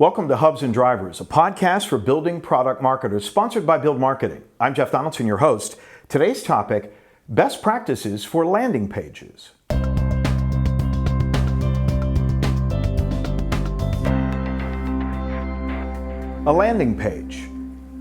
Welcome to Hubs and Drivers, a podcast for building product marketers, sponsored by BLD Marketing. I'm Jeff Donaldson, your host. Today's topic, best practices for landing pages. A landing page.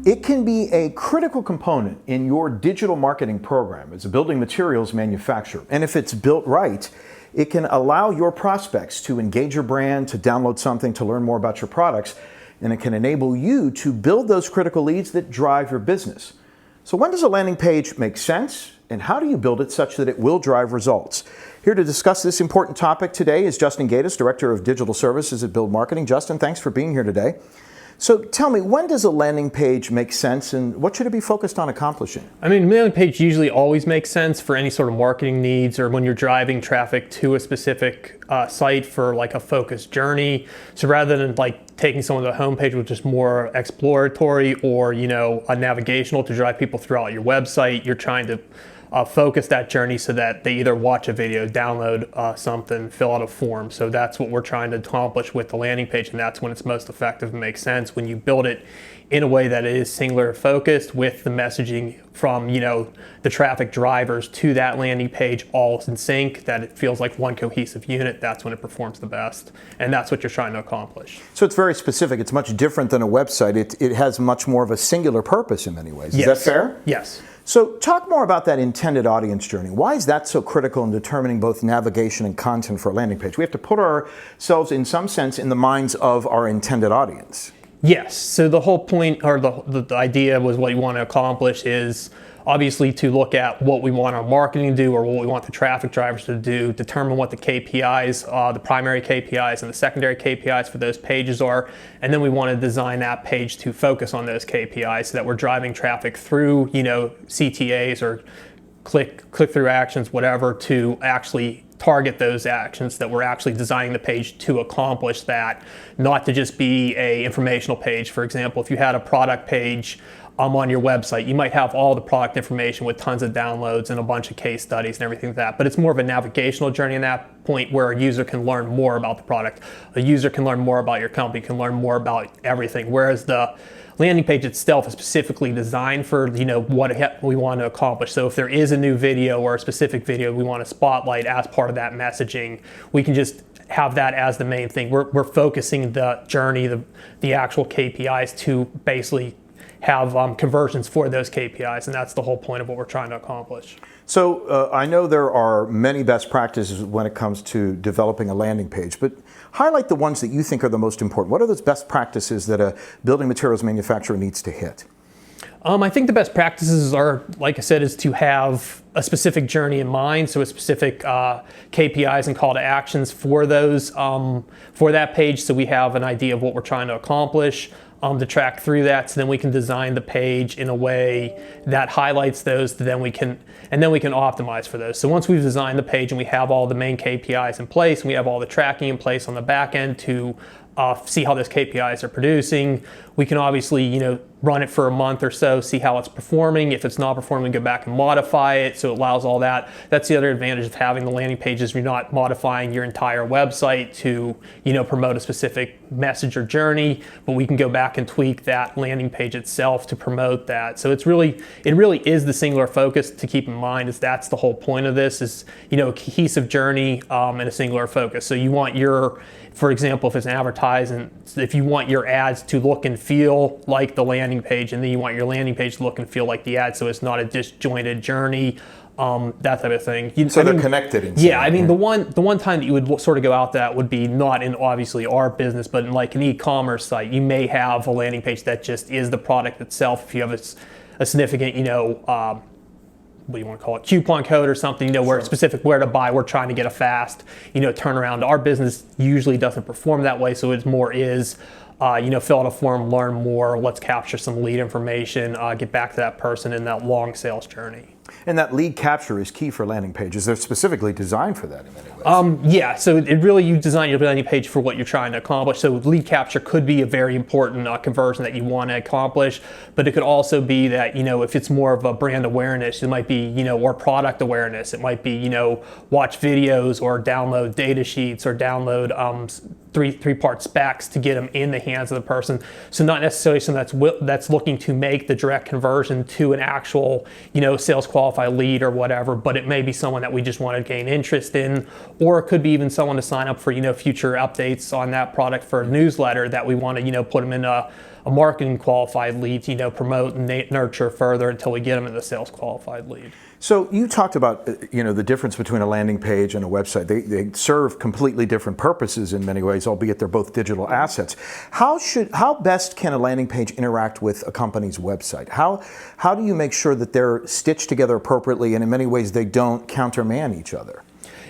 It can be a critical component in your digital marketing program as a building materials manufacturer. And if it's built right, it can allow your prospects to engage your brand, to download something, to learn more about your products, and it can enable you to build those critical leads that drive your business. So when does a landing page make sense, and how do you build it such that it will drive results? Here to discuss this important topic today is Justin Gaydos, Director of Digital Services at BLD Marketing. Justin, thanks for being here today. So tell me, when does a landing page make sense, and what should it be focused on accomplishing? I mean, landing page usually always makes sense for any sort of marketing needs, or when you're driving traffic to a specific site for like a focused journey. So rather than like taking someone to the homepage, which is more exploratory or, a navigational to drive people throughout your website, you're trying to focus that journey so that they either watch a video, download something, fill out a form. So that's what we're trying to accomplish with the landing page, and that's when it's most effective and makes sense, when you build it in a way that it is singular focused with the messaging from the traffic drivers to that landing page all in sync, that it feels like one cohesive unit. That's when it performs the best, and that's what you're trying to accomplish. So it's very specific. It's much different than a website. It has much more of a singular purpose in many ways. Is that fair? Yes. So talk more about that intended audience journey. Why is that so critical in determining both navigation and content for a landing page? We have to put ourselves, in some sense, in the minds of our intended audience. Yes. So the whole point, or the idea was, what you want to accomplish is obviously to look at what we want our marketing to do, or what we want the traffic drivers to do, determine what the KPIs, the primary KPIs and the secondary KPIs for those pages are, and then we want to design that page to focus on those KPIs so that we're driving traffic through, CTAs or click-through actions, whatever, to actually target those actions that we're actually designing the page to accomplish that, not to just be a informational page. For example, if you had a product page on your website, you might have all the product information with tons of downloads and a bunch of case studies and everything like that, but it's more of a navigational journey in that point where a user can learn more about the product. A user can learn more about your company, can learn more about everything, whereas the landing page itself is specifically designed for what we want to accomplish. So if there is a new video or a specific video we want to spotlight as part of that messaging, we can just have that as the main thing. We're focusing the journey, the actual KPIs, to basically have conversions for those KPIs, and that's the whole point of what we're trying to accomplish. So I know there are many best practices when it comes to developing a landing page, but highlight the ones that you think are the most important. What are those best practices that a building materials manufacturer needs to hit? I think the best practices are, like I said, is to have a specific journey in mind, so a specific KPIs and call to actions for those, for that page, so we have an idea of what we're trying to accomplish. To track through that, so then we can design the page in a way that highlights those, then we can optimize for those. So once we've designed the page and we have all the main KPIs in place, and we have all the tracking in place on the back end to see how those KPIs are producing, we can obviously run it for a month or so, see how it's performing. If it's not performing, we go back and modify it, so it allows all that. That's the other advantage of having the landing pages. You're not modifying your entire website to promote a specific message or journey, but we can go back and tweak that landing page itself to promote that. So it really is the singular focus to keep in mind. Is that's the whole point of this, is a cohesive journey and a singular focus. So you want for example, if it's an advertising, if you want your ads to look and feel like the landing page, and then you want your landing page to look and feel like the ad, so it's not a disjointed journey, that type of thing. They're connected. Yeah, the one time that you would sort of go out that would be not in obviously our business, but in like an e-commerce site, you may have a landing page that just is the product itself. If you have a significant, what do you want to call it, coupon code or something, where it's specific where to buy, we're trying to get a fast, turnaround. Our business usually doesn't perform that way, so it's more fill out a form, learn more, let's capture some lead information, get back to that person in that long sales journey. And that lead capture is key for landing pages. They're specifically designed for that in many ways. Yeah, so it really, you design your landing page for what you're trying to accomplish. So lead capture could be a very important conversion that you want to accomplish, but it could also be that, if it's more of a brand awareness, it might be, or product awareness. It might be, watch videos or download data sheets or download three-part specs to get them in the hands of the person. So not necessarily someone that's looking to make the direct conversion to an actual, sales qualified lead or whatever, but it may be someone that we just want to gain interest in, or it could be even someone to sign up for, future updates on that product for a newsletter that we want to, put them in a marketing qualified lead to, promote and nurture further until we get them in the sales qualified lead. So you talked about the difference between a landing page and a website. They serve completely different purposes in many ways, albeit they're both digital assets. How best can a landing page interact with a company's website? How do you make sure that they're stitched together appropriately and in many ways they don't counterman each other?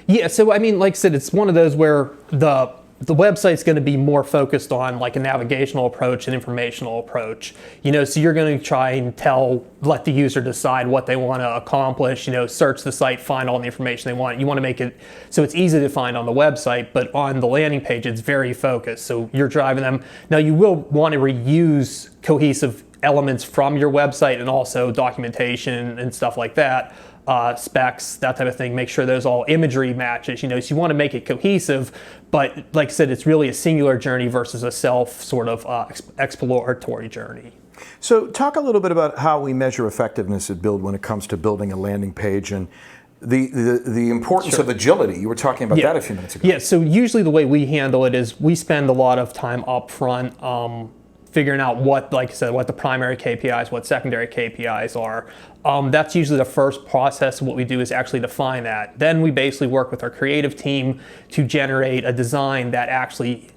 Yeah, so like I said, it's one of those where the website's going to be more focused on like a navigational approach and informational approach. So you're going to try and let the user decide what they want to accomplish, search the site, find all the information they want. You want to make it so it's easy to find on the website, but on the landing page, it's very focused. So you're driving them. Now you will want to reuse cohesive elements from your website and also documentation and stuff like that. Specs, that type of thing, make sure those all imagery matches, so you want to make it cohesive, but like I said, it's really a singular journey versus a self sort of exploratory journey. So talk a little bit about how we measure effectiveness at Build when it comes to building a landing page and the importance of agility. You were talking about that a few minutes ago. Yeah, so usually the way we handle it is we spend a lot of time up front figuring out what, like I said, what the primary KPIs, what secondary KPIs are. That's usually the first process. What we do is actually define that. Then we basically work with our creative team to generate a design that actually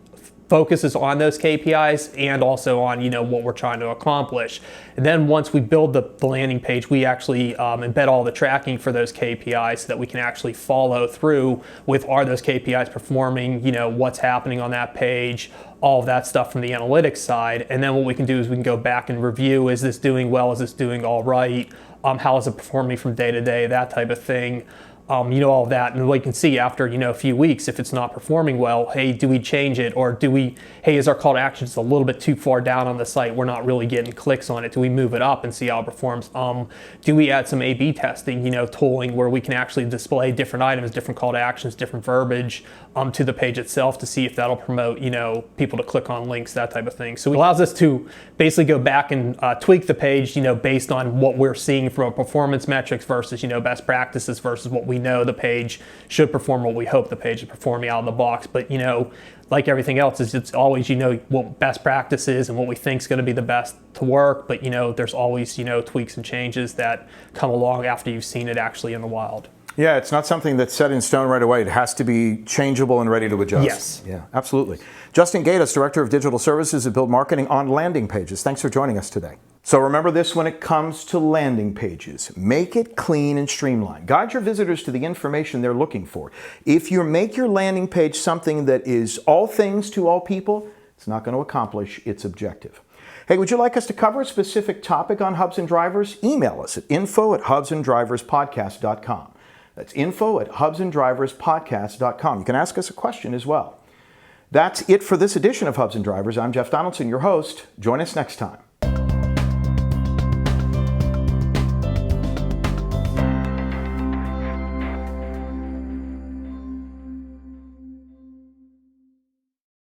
focuses on those KPIs and also on what we're trying to accomplish. And then once we build the landing page, we actually embed all the tracking for those KPIs so that we can actually follow through with, are those KPIs performing, what's happening on that page, all of that stuff from the analytics side. And then what we can do is we can go back and review, is this doing well, is this doing all right, how is it performing from day to day, that type of thing. All of that, and we can see after a few weeks if it's not performing well, hey, do we change it, or is our call to action just a little bit too far down on the site, we're not really getting clicks on it, do we move it up and see how it performs? Do we add some A/B testing, tooling where we can actually display different items, different call to actions, different verbiage to the page itself to see if that'll promote people to click on links, that type of thing. So it allows us to basically go back and tweak the page based on what we're seeing from a performance metrics versus best practices versus what we know the page should perform, what we hope the page is performing out of the box. But like everything else, it's always what best practice is and what we think is going to be the best to work. But there's always tweaks and changes that come along after you've seen it actually in the wild. Yeah, it's not something that's set in stone right away. It has to be changeable and ready to adjust. Yes. Yeah, absolutely. Justin Gaydos, Director of Digital Services at BLD Marketing on landing pages. Thanks for joining us today. So remember this when it comes to landing pages. Make it clean and streamlined. Guide your visitors to the information they're looking for. If you make your landing page something that is all things to all people, it's not going to accomplish its objective. Hey, would you like us to cover a specific topic on Hubs and Drivers? Email us at info@hubsanddriverspodcast.com. That's info@hubsanddriverspodcast.com. You can ask us a question as well. That's it for this edition of Hubs and Drivers. I'm Jeff Donaldson, your host. Join us next time.